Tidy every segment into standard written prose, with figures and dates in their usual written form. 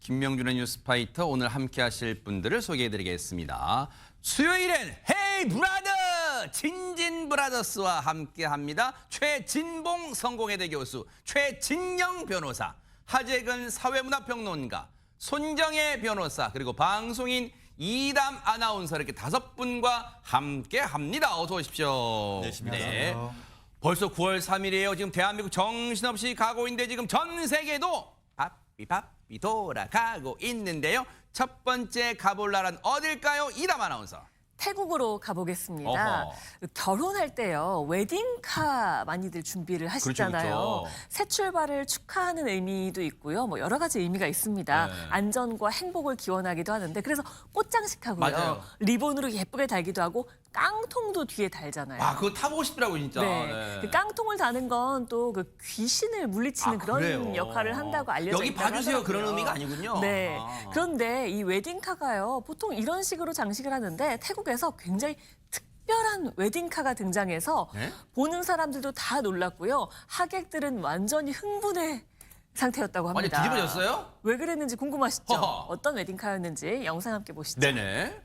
김명준의 뉴스파이터 오늘 함께 하실 분들을 소개해드리겠습니다. 수요일엔 헤이 브라더! 진진 브라더스와 함께합니다. 최진봉 성공회대 교수, 최진영 변호사, 하재근 사회문화평론가, 손정혜 변호사, 그리고 방송인 이담 아나운서 이렇게 5분과 함께합니다. 어서 오십시오. 네. 벌써 9월 3일이에요. 지금 대한민국 정신없이 가고 있는데 지금 전 세계도 바삐 돌아가고 있는데요. 첫 번째 가볼 나라는 어딜까요? 이담 아나운서. 태국으로 가보겠습니다. 어허. 결혼할 때요, 웨딩카 많이들 준비를 하시잖아요. 그렇죠. 새 출발을 축하하는 의미도 있고요. 뭐 여러 가지 의미가 있습니다. 네. 안전과 행복을 기원하기도 하는데, 그래서 꽃장식하고요. 맞아요. 리본으로 예쁘게 달기도 하고 깡통도 뒤에 달잖아요. 아, 그거 타보고 싶더라고 진짜. 네. 네. 그 깡통을 다는 건 또 그 귀신을 물리치는 그런 그래요? 역할을 한다고 알려져 여기 있다고 봐주세요. 하더라고요. 그런 의미가 아니군요. 네. 아. 그런데 이 웨딩카가요, 보통 이런 식으로 장식을 하는데 태국에서 굉장히 특별한 웨딩카가 등장해서 네? 보는 사람들도 다 놀랐고요. 하객들은 완전히 흥분의 상태였다고 완전 합니다. 뒤집어졌어요? 왜 그랬는지 궁금하시죠? 허허. 어떤 웨딩카였는지 영상 함께 보시죠. 네네.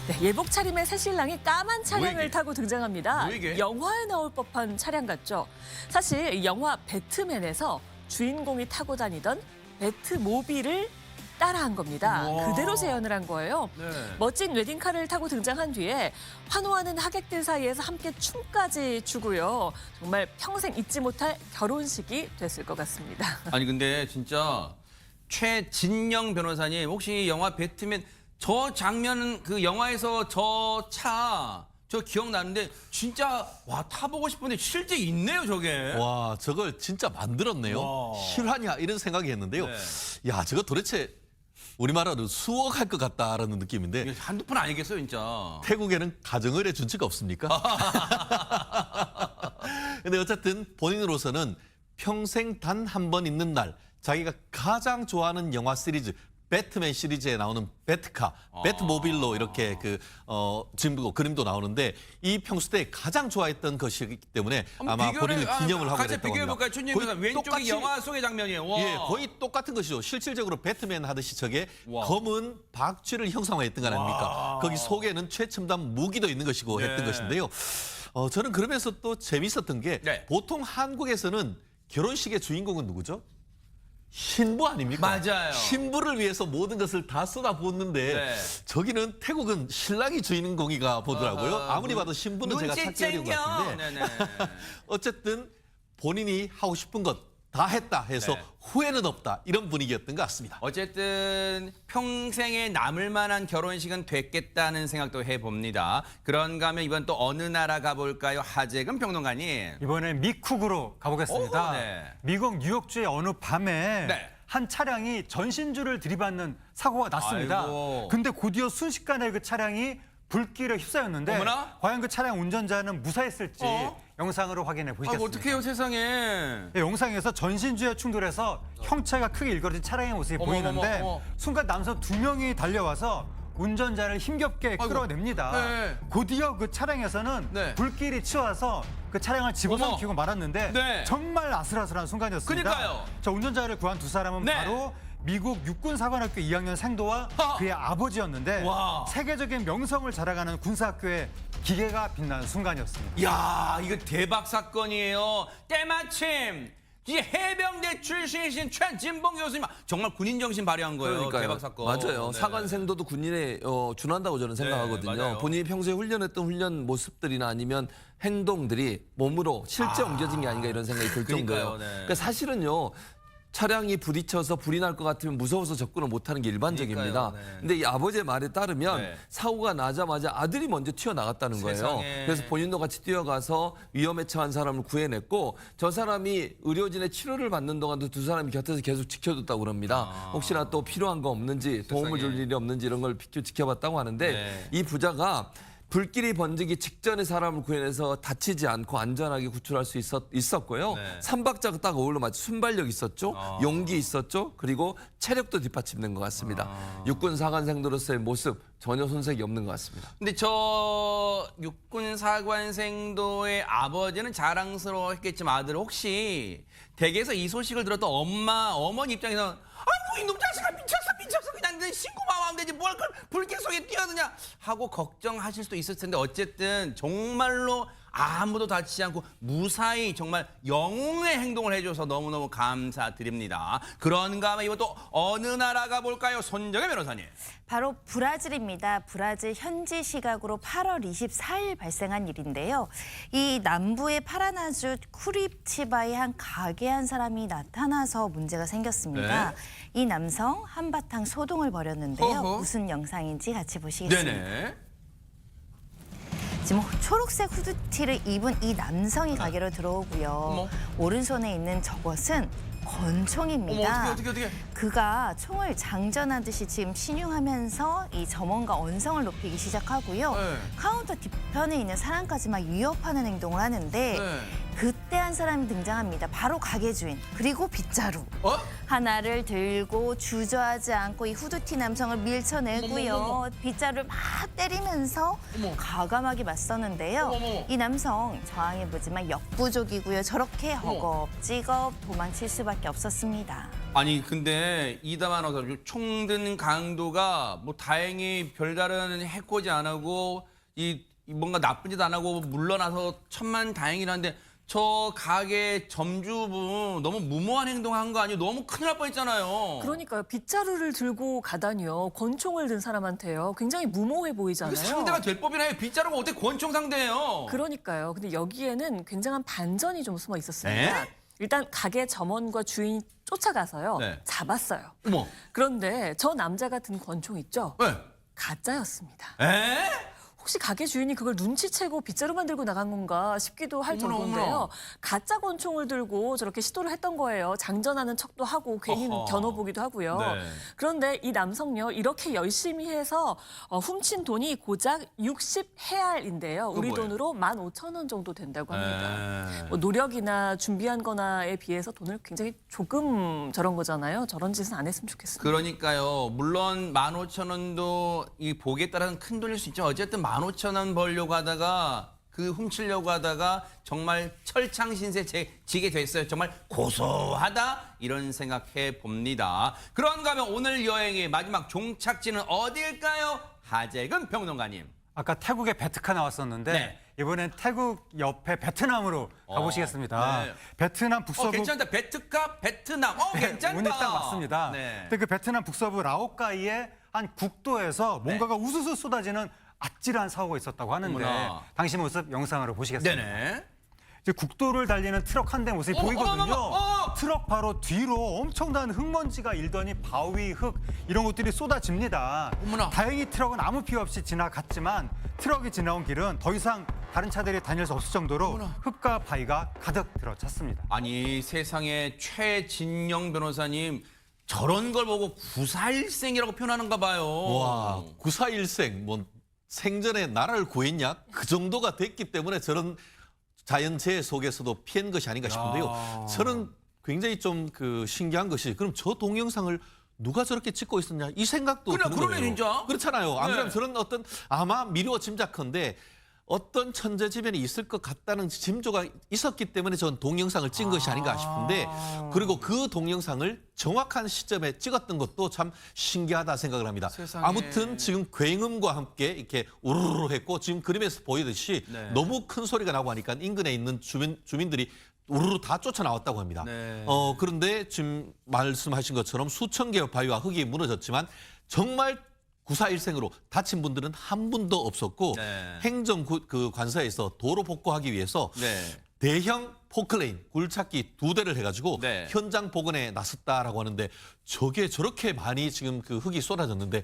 네, 예복 차림의 새 신랑이 까만 차량을 이게? 타고 등장합니다. 뭐 이게? 영화에 나올 법한 차량 같죠? 사실 이 영화 배트맨에서 주인공이 타고 다니던 배트모빌을 따라한 겁니다. 우와. 그대로 재현을 한 거예요. 네. 멋진 웨딩카를 타고 등장한 뒤에 환호하는 하객들 사이에서 함께 춤까지 추고요. 정말 평생 잊지 못할 결혼식이 됐을 것 같습니다. 아니 근데 진짜 최진영 변호사님 혹시 영화 배트맨 저 장면은 그 영화에서 저 차 저 기억나는데 진짜 와 타보고 싶은데 실제 있네요 저게. 와, 저걸 진짜 만들었네요. 와. 실화냐 이런 생각이 했는데요. 네. 야, 저거 도대체 우리말로 수억할 것 같다라는 느낌인데 이게 한두 푼 아니겠어요 진짜. 태국에는 가정의례 준치가 없습니까? 근데 어쨌든 본인으로서는 평생 단 한 번 있는 날 자기가 가장 좋아하는 영화 시리즈 배트맨 시리즈에 나오는 배트카, 배트모빌로 이렇게 지금도 그림도 나오는데 이 평소 때 가장 좋아했던 것이기 때문에 아마 본인은 기념을 하고 같이 그랬다고 비교해볼까요? 합니다. 춘진 거의 변호사 왼쪽이 똑같이- 영화 속의 장면이에요. 와. 예, 거의 똑같은 것이죠. 실질적으로 배트맨 하듯이 저게 와. 검은 박쥐를 형상화했던 거 아닙니까? 거기 속에는 최첨단 무기도 있는 것이고 네. 했던 것인데요. 저는 그러면서 또 재밌었던 게 네. 보통 한국에서는 결혼식의 주인공은 누구죠? 신부 아닙니까? 맞아요. 신부를 위해서 모든 것을 다 쏟아붓는데 네. 저기는 태국은 신랑이 주인공이가 보더라고요. 아무리 봐도 신부는 제가 찾기 어려운 것 같은데 네네. 어쨌든 본인이 하고 싶은 것 다 했다 해서 네. 후회는 없다 이런 분위기였던 것 같습니다. 어쨌든 평생에 남을 만한 결혼식은 됐겠다는 생각도 해봅니다. 그런가 하면 이번 또 어느 나라 가볼까요? 하재근 평론가님. 이번엔 미쿡으로 가보겠습니다. 오, 네. 미국 뉴욕주의 어느 밤에 네. 한 차량이 전신주를 들이받는 사고가 났습니다. 아이고. 근데 곧이어 순식간에 그 차량이 불길에 휩싸였는데 어머나? 과연 그 차량 운전자는 무사했을지 영상으로 확인해 아, 보시겠습니다. 어떡해요 세상에. 예, 영상에서 전신주에 충돌해서 형체가 크게 일그러진 차량의 모습이 어머, 보이는데 어머, 어머. 순간 남성 2명이 달려와서 운전자를 힘겹게 아이고. 끌어냅니다. 네. 곧이어 그 차량에서는 네. 불길이 치와서 그 차량을 집어삼키고 어머. 말았는데 네. 정말 아슬아슬한 순간이었습니다. 그러니까요. 저 운전자를 구한 두 사람은 네. 바로 미국 육군사관학교 2학년 생도와 하. 그의 아버지였는데 와. 세계적인 명성을 자랑하는 군사학교의 기계가 빛나는 순간이었습니다. 야 이거 대박 사건이에요. 때마침 이 해병대 출신이신 최진봉 교수님 정말 군인 정신 발휘한 거예요. 그러니까요. 대박 사건. 맞아요. 네. 사관생도도 군인에 준한다고 저는 생각하거든요. 맞아요. 본인이 평소에 훈련했던 훈련 모습들이나 아니면 행동들이 몸으로 실제 옮겨진 게 아닌가 이런 생각이 들 그러니까요. 정도예요. 네. 그러니까 사실은요. 차량이 부딪혀서 불이 날 것 같으면 무서워서 접근을 못하는 게 일반적입니다. 그러니까요. 네. 근데 이 아버지의 말에 따르면 네. 사고가 나자마자 아들이 먼저 튀어나갔다는 거예요. 세상에. 그래서 본인도 같이 뛰어가서 위험에 처한 사람을 구해냈고 저 사람이 의료진의 치료를 받는 동안도 두 사람이 곁에서 계속 지켜줬다고 그럽니다. 혹시나 또 필요한 거 없는지 도움을 줄 세상에. 일이 없는지 이런 걸 지켜봤다고 하는데 네. 이 부자가 불길이 번지기 직전에 사람을 구해내서 다치지 않고 안전하게 구출할 수 있었고요. 네. 삼박자가 딱 어울려 맞죠. 순발력 있었죠. 용기 있었죠. 그리고 체력도 뒷받침된 것 같습니다. 육군 사관생도로서의 모습 전혀 손색이 없는 것 같습니다. 근데 저 육군 사관생도의 아버지는 자랑스러워했겠지만 아들 혹시 댁에서 이 소식을 들었던 어머니 입장에서 아이고 뭐 이놈 자식아 미쳤어 그냥 내 신고만 하면 되지 뭘 그걸 불길 속에 뛰어드냐 하고 걱정하실 수도 있을 텐데 어쨌든 정말로 아무도 다치지 않고 무사히 정말 영웅의 행동을 해줘서 너무너무 감사드립니다. 그런가 하면 이번 또 어느 나라 가볼까요? 손정혜 변호사님. 바로 브라질입니다. 브라질 현지 시각으로 8월 24일 발생한 일인데요. 이 남부의 파라나주 쿠리치바의 한 가게 한 사람이 나타나서 문제가 생겼습니다. 네. 이 남성 한바탕 소동을 벌였는데요. 어허. 무슨 영상인지 같이 보시겠습니다. 네네. 지금 초록색 후드티를 입은 이 남성이 가게로 들어오고요. 어머. 오른손에 있는 저것은 권총입니다. 어머 어떻게 그가 총을 장전하듯이 지금 신용하면서 이 점원과 언성을 높이기 시작하고요. 네. 카운터 뒤편에 있는 사람까지 막 위협하는 행동을 하는데 네. 그때 한 사람이 등장합니다. 바로 가게 주인 그리고 빗자루. 어? 하나를 들고 주저하지 않고 이 후드티 남성을 밀쳐내고요. 어머머머. 빗자루를 막 때리면서 어머. 과감하게 맞섰는데요. 어머머머. 이 남성 저항해보지만 역부족이고요. 저렇게 허겁지겁 도망칠 수밖에 없었습니다. 아니 근데 이다만어서 총든 강도가 뭐 다행히 별다른 해코지 안 하고 이 뭔가 나쁜 짓 안 하고 물러나서 천만 다행이라는데 저 가게 점주분 너무 무모한 행동한 거 아니에요? 너무 큰일 날 뻔했잖아요. 그러니까요. 빗자루를 들고 가다니요. 권총을 든 사람한테요. 굉장히 무모해 보이잖아요. 이게 상대가 될 법이나 해요. 빗자루가 어떻게 권총 상대예요? 그러니까요. 근데 여기에는 굉장한 반전이 좀 숨어 있었습니다. 네? 일단 가게 점원과 주인이 쫓아가서요. 네. 잡았어요. 어머. 그런데 저 남자가 든 권총 있죠? 왜? 가짜였습니다. 에? 혹시 가게 주인이 그걸 눈치채고 빗자루만 들고 나간 건가 싶기도 할 어머나, 정도인데요. 어머나. 가짜 권총을 들고 저렇게 시도를 했던 거예요. 장전하는 척도 하고 괜히 어허. 겨눠보기도 하고요. 네. 그런데 이 남성요. 이렇게 열심히 해서 훔친 돈이 고작 60헤알인데요. 우리 뭐예요? 돈으로 15,000원 정도 된다고 합니다. 에. 뭐 노력이나 준비한 거나에 비해서 돈을 굉장히 조금 저런 거잖아요. 저런 짓은 안 했으면 좋겠습니다. 그러니까요. 물론 15,000원도 이 복에 따라서는 큰 돈일 수 있죠. 어쨌든 15,000원 벌려고 하다가 그 훔치려고 하다가 정말 철창신세 지게 됐어요. 정말 고소하다 이런 생각해 봅니다. 그런가 하면 오늘 여행의 마지막 종착지는 어디일까요? 하재근 평론가님. 아까 태국에 베트카 나왔었는데 네. 이번엔 태국 옆에 베트남으로 가보시겠습니다. 네. 베트남 북서부 괜찮다. 베트카 베트남. 괜찮다. 운이 딱 맞습니다. 네. 근데 그 베트남 북서부 라오카이의 한 국도에서 뭔가가 우수수 쏟아지는 아찔한 사고가 있었다고 하는데 어머나. 당시 모습 영상으로 보시겠습니다. 네네. 이제 국도를 달리는 트럭 한 대 모습이 보이거든요. 어머머머. 트럭 바로 뒤로 엄청난 흙먼지가 일더니 바위, 흙 이런 것들이 쏟아집니다. 어머나. 다행히 트럭은 아무 피해 없이 지나갔지만 트럭이 지나온 길은 더 이상 다른 차들이 다닐 수 없을 정도로 어머나. 흙과 바위가 가득 들어찼습니다. 아니 세상에 최진영 변호사님 저런 걸 보고 구사일생이라고 표현하는가 봐요. 와, 구사일생 뭐 생전에 나라를 구했냐? 그 정도가 됐기 때문에 저런 자연재해 속에서도 피한 것이 아닌가 싶은데요. 저는 굉장히 좀 그 신기한 것이 그럼 저 동영상을 누가 저렇게 찍고 있었냐 이 생각도 그래, 드는 그러네, 거예요. 진짜. 그렇잖아요. 안 네. 그러면 저런 어떤 아마 미루어 짐작컨대 어떤 천재지변이 있을 것 같다는 징조가 있었기 때문에 전 동영상을 찍은 것이 아닌가 싶은데 그리고 그 동영상을 정확한 시점에 찍었던 것도 참 신기하다 생각을 합니다. 세상에. 아무튼 지금 굉음과 함께 이렇게 우르르 했고 지금 그림에서 보이듯이 네. 너무 큰 소리가 나고 하니까 인근에 있는 주민들이 우르르 다 쫓아나왔다고 합니다. 네. 그런데 지금 말씀하신 것처럼 수천 개의 바위와 흙이 무너졌지만 정말 구사일생으로 다친 분들은 한 분도 없었고 네. 행정 그 관사에서 도로 복구하기 위해서 네. 대형 포클레인 굴착기 2대를 해가지고 네. 현장 복원에 나섰다라고 하는데 저게 저렇게 많이 지금 그 흙이 쏟아졌는데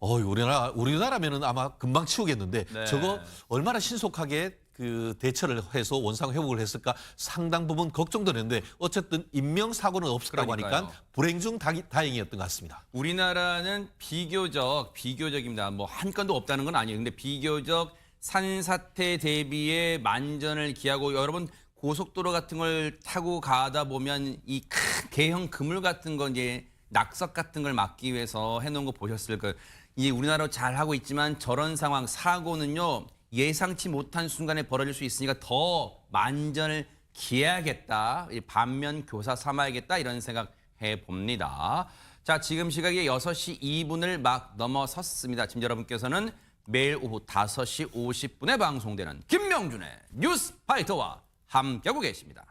우리나라면은 아마 금방 치우겠는데 네. 저거 얼마나 신속하게 그 대처를 해서 원상 회복을 했을까 상당 부분 걱정도 되는데 어쨌든 인명 사고는 없었다고 하니까 그러니까요. 불행 중 다행이었던 것 같습니다. 우리나라는 비교적입니다. 뭐 한 건도 없다는 건 아니에요. 근데 비교적 산사태 대비에 만전을 기하고 여러분 고속도로 같은 걸 타고 가다 보면 이 큰 대형 그물 같은 거 이제 낙석 같은 걸 막기 위해서 해놓은 거 보셨을 거예요. 이게 우리나라 잘 하고 있지만 저런 상황 사고는요 예상치 못한 순간에 벌어질 수 있으니까 더 만전을 기해야겠다. 반면 교사 삼아야겠다 이런 생각 해 봅니다. 자. 자, 지금 시각이 6시 2분을 막 넘어섰습니다. 지금 여러분께서는 매일 오후 5시 50분에 방송되는 김명준의 뉴스 파이터와 함께하고 계십니다.